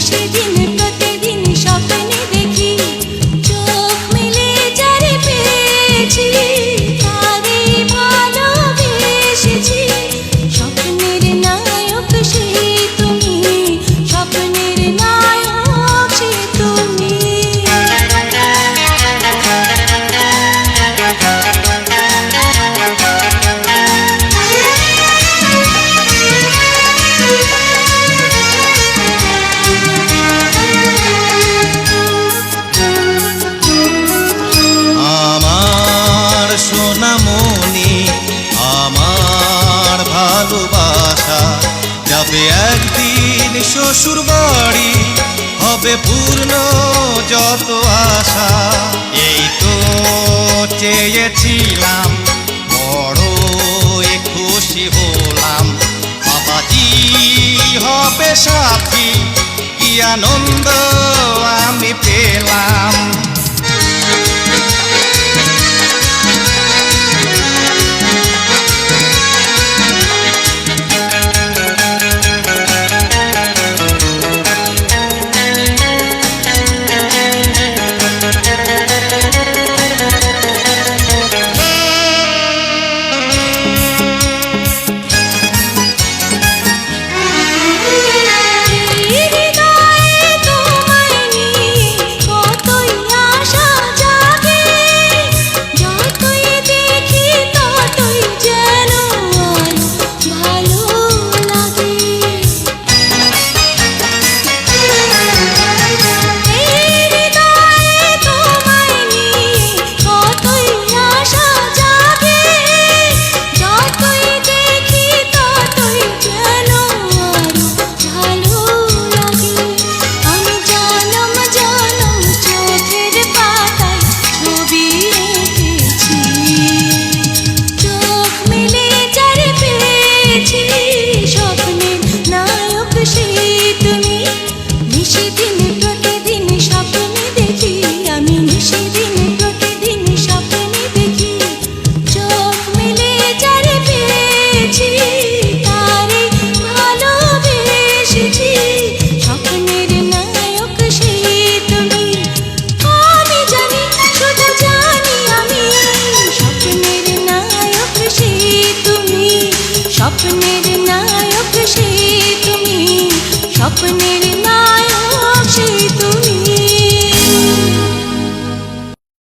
সেদিন প্রতিদিন স্বপ্নে দেখি চোখ মেলে যারে পেয়েছি তারে ভালোবেসেছি। স্বপ্নের নায়ক সে তুমি, স্বপ্নের নায়ক সে তুমি। আমার সোনামণি, আমার ভালোবাসা যাবে একদিন শ্বশুর বাড়ি, হবে পূর্ণ যত আশা। এই তো চেয়েছিলাম, বড় খুশি হলাম, বাবাজি হবে সাথী, কি আনন্দ আমি পেলাম। স্বপ্নের নায়ক সে তুমি, স্বপ্নের নায়ক সে তুমি।